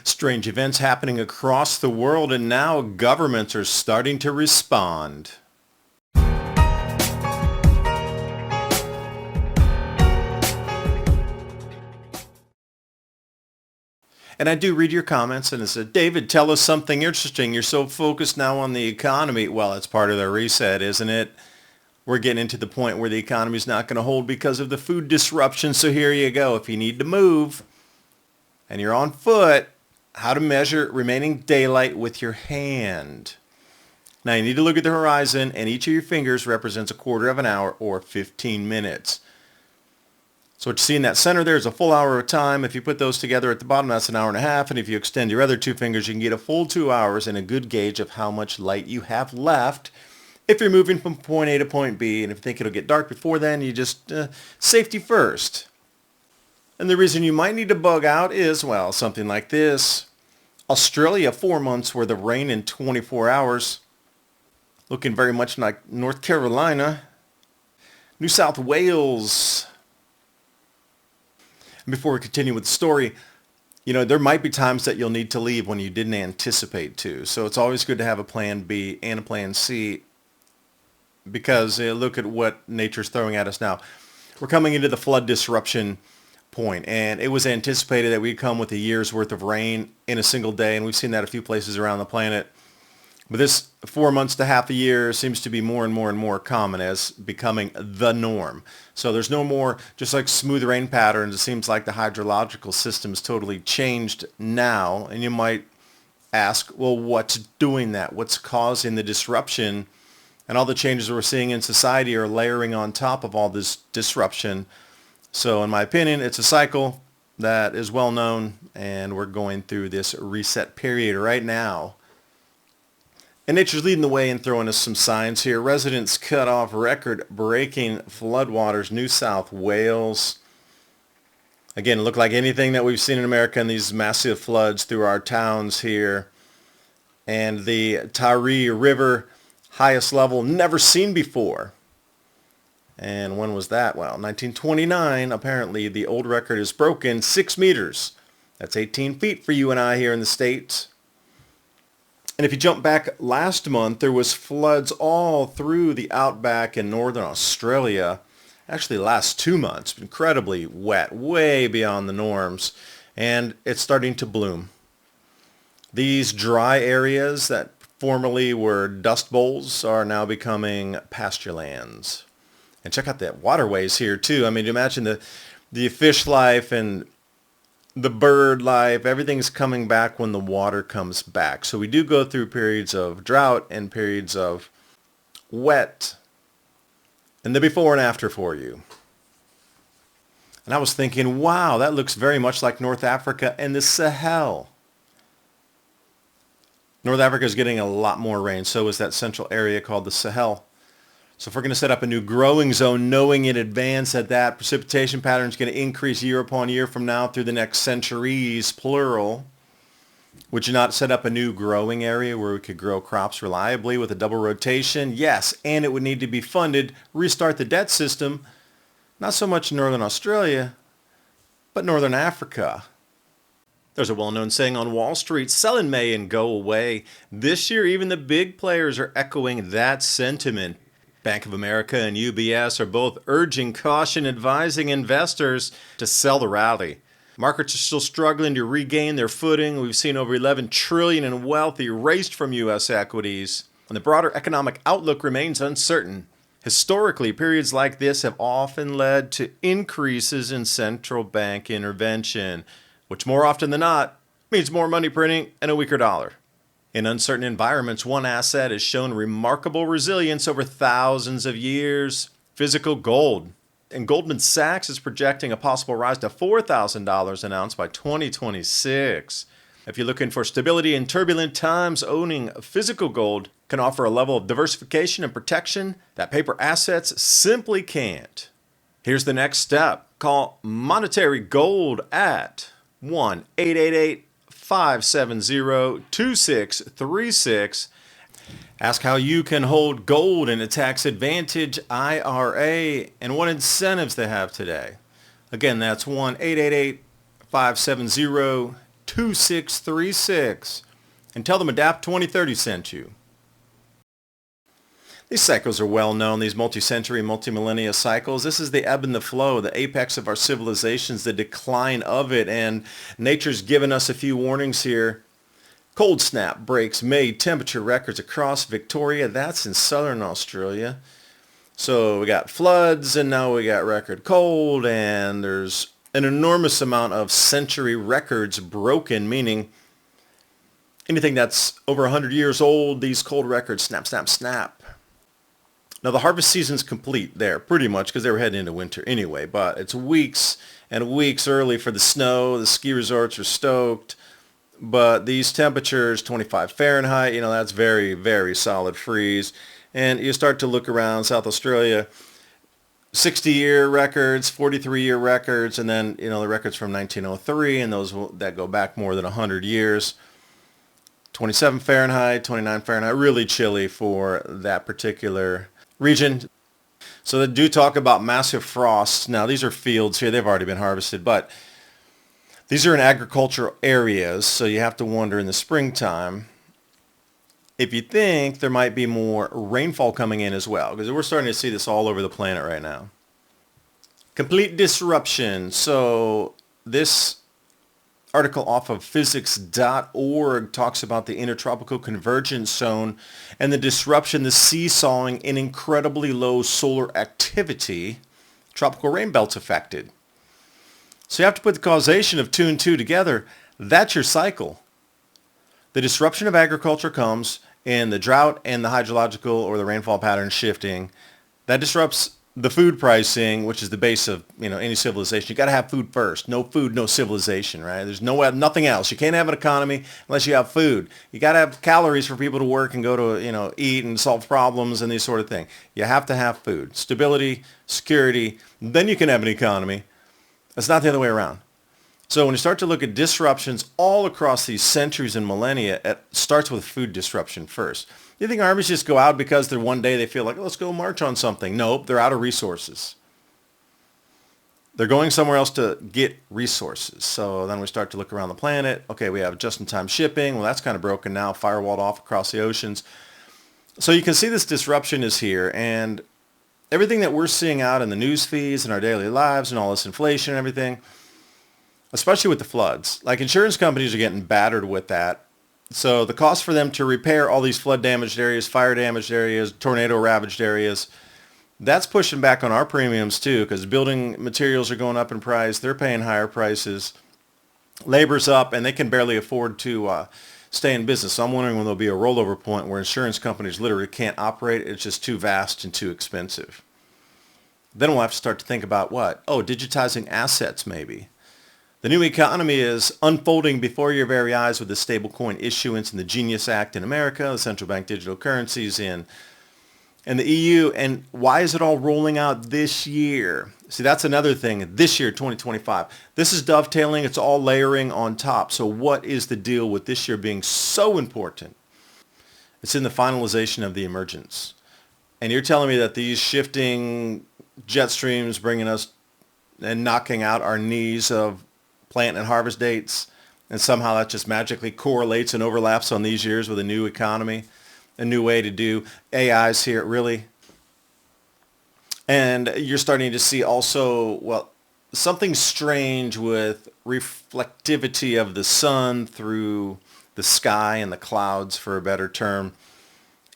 Strange events happening across the world, and now governments are starting to respond. And I do read your comments, and it said, David, tell us something interesting. You're so focused now on the economy. Well, it's part of the reset, isn't it? We're getting into the point where the economy's not going to hold because of the food disruption. So here you go. If you need to move and you're on foot, how to measure remaining daylight with your hand. Now you need to look at the horizon, and each of your fingers represents a quarter of an hour or 15 minutes. So what you see in that center there is a full hour of time. If you put those together at the bottom, that's an hour and a half. And if you extend your other two fingers, you can get a full 2 hours and a good gauge of how much light you have left if you're moving from point A to point B. And if you think it'll get dark before then, you just safety first. And the reason you might need to bug out is, well, something like this. Australia, 4 months worth of rain in 24 hours. Looking very much like North Carolina. New South Wales. Before we continue with the story, there might be times that you'll need to leave when you didn't anticipate to. So it's always good to have a plan B and a plan C because look at what nature's throwing at us now. We're coming into the flood disruption point, and it was anticipated that we'd come with a year's worth of rain in a single day, and we've seen that a few places around the planet. But this 4 months to half a year seems to be more and more and more common as becoming the norm. So there's no more just like smooth rain patterns. It seems like the hydrological system is totally changed now. And you might ask, well, what's doing that? What's causing the disruption? And all the changes we're seeing in society are layering on top of all this disruption. So in my opinion, it's a cycle that is well known, and we're going through this reset period right now. And nature's leading the way and throwing us some signs here. Residents cut off record-breaking floodwaters, New South Wales. Again, it looked like anything that we've seen in America in these massive floods through our towns here. And the Tyree River, highest level never seen before. And when was that? Well, 1929. Apparently, the old record is broken, 6 meters. That's 18 feet for you and I here in the States. And if you jump back last month, there was floods all through the outback in northern Australia. Actually, the last 2 months, incredibly wet, way beyond the norms. And it's starting to bloom. These dry areas that formerly were dust bowls are now becoming pasture lands. And check out the waterways here, too. I mean, imagine the fish life and the bird life, everything's coming back when the water comes back. So we do go through periods of drought and periods of wet. And the before and after for you. And I was thinking, wow, that looks very much like North Africa and the Sahel. North Africa is getting a lot more rain. So is that central area called the Sahel. So if we're going to set up a new growing zone, knowing in advance that precipitation pattern is going to increase year upon year from now through the next centuries, plural, would you not set up a new growing area where we could grow crops reliably with a double rotation? Yes, and it would need to be funded, restart the debt system, not so much in Northern Australia, but Northern Africa. There's a well-known saying on Wall Street, sell in May and go away. This year, even the big players are echoing that sentiment. Bank of America and UBS are both urging caution, advising investors to sell the rally. Markets are still struggling to regain their footing. We've seen over $11 trillion in wealth erased from U.S. equities, and the broader economic outlook remains uncertain. Historically, periods like this have often led to increases in central bank intervention, which more often than not means more money printing and a weaker dollar. In uncertain environments, one asset has shown remarkable resilience over thousands of years: physical gold. And Goldman Sachs is projecting a possible rise to $4,000 an ounce by 2026. If you're looking for stability in turbulent times, owning physical gold can offer a level of diversification and protection that paper assets simply can't. Here's the next step. Call Monetary Gold at 1-888-570-2636. Ask how you can hold gold in a tax-advantage IRA and what incentives they have today. Again, that's 1-888-570-2636. 2636 and tell them ADAPT 2030 sent you. These cycles are well known, these multi-century, multi-millennia cycles. This is the ebb and the flow, the apex of our civilizations, the decline of it, and nature's given us a few warnings here. Cold snap breaks made temperature records across Victoria. That's in southern Australia. So we got floods, and now we got record cold, and there's an enormous amount of century records broken, meaning anything that's over 100 years old, these cold records snap, snap, snap. Now the harvest season's complete there, pretty much, because they were heading into winter anyway, but it's weeks and weeks early for the snow. The ski resorts are stoked, but these temperatures, 25 Fahrenheit, that's very, very solid freeze. And you start to look around South Australia, 60-year records, 43-year records, and then, the records from 1903, and those that go back more than 100 years. 27 Fahrenheit, 29 Fahrenheit, really chilly for that particular region. So they do talk about massive frosts. Now, these are fields here. They've already been harvested, but these are in agricultural areas, so you have to wonder in the springtime if you think there might be more rainfall coming in as well, because we're starting to see this all over the planet right now. Complete disruption. So this article off of physics.org talks about the intertropical convergence zone and the disruption, the seesawing in incredibly low solar activity. Tropical rain belts affected. So you have to put the causation of 2 and 2 together. That's your cycle. The disruption of agriculture comes in the drought and the hydrological or the rainfall pattern shifting. That disrupts the food pricing, which is the base of any civilization. You got to have food first. No food, no civilization, right? There's nothing else. You can't have an economy unless you have food. You got to have calories for people to work and go to eat and solve problems and these sort of thing. You have to have food, stability, security. Then you can have an economy. It's not the other way around. So when you start to look at disruptions all across these centuries and millennia, it starts with food disruption first. You think armies just go out because one day they feel like, let's go march on something. Nope, they're out of resources. They're going somewhere else to get resources. So then we start to look around the planet. Okay, we have just-in-time shipping. Well, that's kind of broken now, firewalled off across the oceans. So you can see this disruption is here, and everything that we're seeing out in the news feeds and our daily lives and all this inflation and everything, especially with the floods. Like insurance companies are getting battered with that. So the cost for them to repair all these flood damaged areas, fire damaged areas, tornado ravaged areas, that's pushing back on our premiums too, because building materials are going up in price. They're paying higher prices. Labor's up, and they can barely afford to stay in business. So I'm wondering when there'll be a rollover point where insurance companies literally can't operate. It's just too vast and too expensive. Then we'll have to start to think about what? Oh, digitizing assets maybe. The new economy is unfolding before your very eyes with the stablecoin issuance and the Genius Act in America, the central bank digital currencies in the EU. And why is it all rolling out this year? See, that's another thing. This year, 2025. This is dovetailing. It's all layering on top. So what is the deal with this year being so important? It's in the finalization of the emergence. And you're telling me that these shifting jet streams bringing us and knocking out our knees of plant and harvest dates, and somehow that just magically correlates and overlaps on these years with a new economy, a new way to do AIs here, really. And you're starting to see also, well, something strange with reflectivity of the sun through the sky and the clouds, for a better term.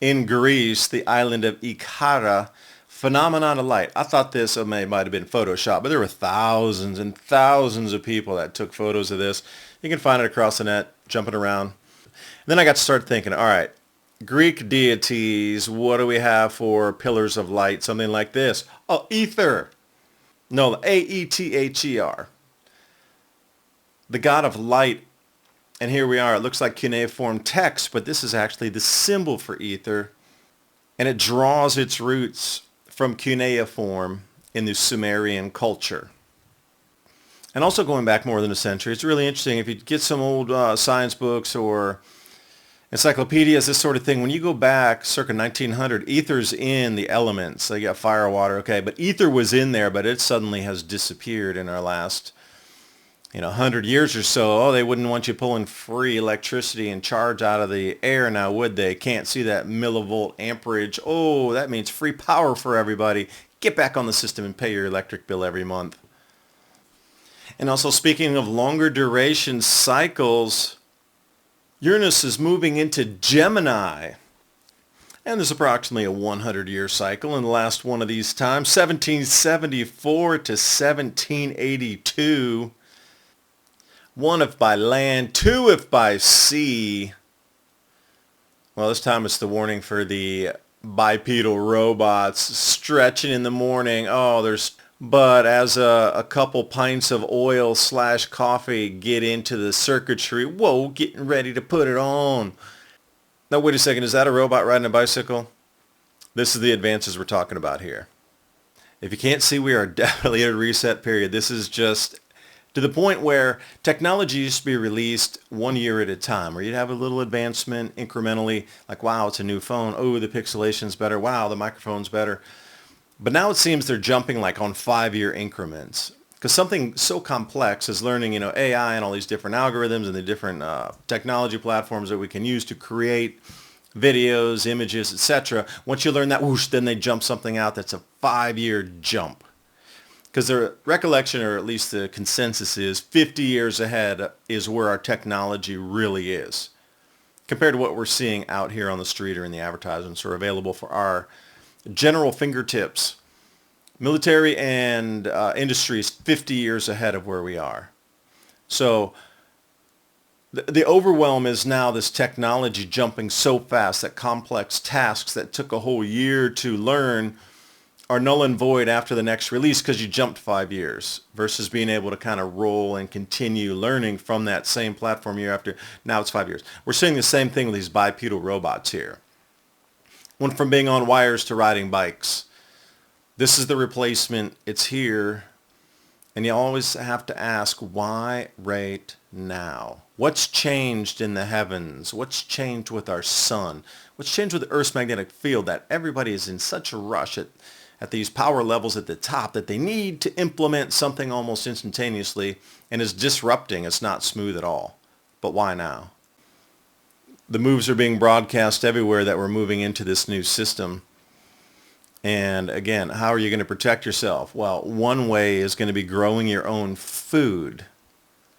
In Greece, the island of Ikara, phenomenon of light. I thought this might have been Photoshop, but there were thousands and thousands of people that took photos of this. You can find it across the net, jumping around. And then I got to start thinking, all right, Greek deities, what do we have for pillars of light? Something like this. Oh, ether. No, A-E-T-H-E-R. The god of light. And here we are. It looks like cuneiform text, but this is actually the symbol for ether. And it draws its roots from cuneiform in the Sumerian culture. And also going back more than a century, it's really interesting. If you get some old science books or encyclopedias, this sort of thing, when you go back circa 1900, ether's in the elements. So you got fire, water, okay, but ether was in there, but it suddenly has disappeared in our last 100 years or so, oh, they wouldn't want you pulling free electricity and charge out of the air now, would they? Can't see that millivolt amperage. Oh, that means free power for everybody. Get back on the system and pay your electric bill every month. And also, speaking of longer duration cycles, Uranus is moving into Gemini. And there's approximately a 100-year cycle in the last one of these times, 1774 to 1782. One if by land, two if by sea. Well, this time it's the warning for the bipedal robots stretching in the morning. But as a couple pints of oil / coffee get into the circuitry, whoa, getting ready to put it on. Now, wait a second, is that a robot riding a bicycle? This is the advances we're talking about here. If you can't see, we are definitely at a reset period. This is just to the point where technology used to be released 1 year at a time, where you'd have a little advancement incrementally, like, wow, it's a new phone. Oh, the pixelation's better. Wow, the microphone's better. But now it seems they're jumping like on 5-year increments. Because something so complex as learning, AI and all these different algorithms and the different technology platforms that we can use to create videos, images, etc. Once you learn that, whoosh, then they jump something out that's a 5-year jump. Because their recollection, or at least the consensus is, 50 years ahead is where our technology really is, compared to what we're seeing out here on the street or in the advertisements or available for our general fingertips. Military and industry is 50 years ahead of where we are. So the overwhelm is now this technology jumping so fast that complex tasks that took a whole year to learn are null and void after the next release because you jumped 5 years versus being able to kind of roll and continue learning from that same platform year after. Now it's 5 years. We're seeing the same thing with these bipedal robots here. Went from being on wires to riding bikes. This is the replacement. It's here. And you always have to ask, why right now? What's changed in the heavens? What's changed with our sun? What's changed with the Earth's magnetic field that everybody is in such a rush at these power levels at the top that they need to implement something almost instantaneously and is disrupting. It's not smooth at all. But why now? The moves are being broadcast everywhere that we're moving into this new system. And again, how are you going to protect yourself? Well, one way is going to be growing your own food.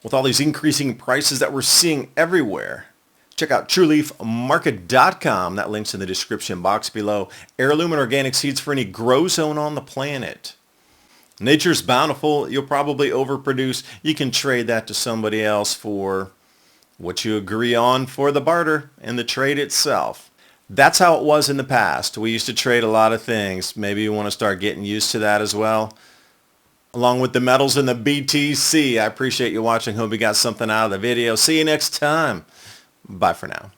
With all these increasing prices that we're seeing everywhere, check out trueleafmarket.com. That link's in the description box below. Heirloom and organic seeds for any grow zone on the planet. Nature's bountiful. You'll probably overproduce. You can trade that to somebody else for what you agree on for the barter and the trade itself. That's how it was in the past. We used to trade a lot of things. Maybe you want to start getting used to that as well. Along with the metals and the BTC. I appreciate you watching. Hope you got something out of the video. See you next time. Bye for now.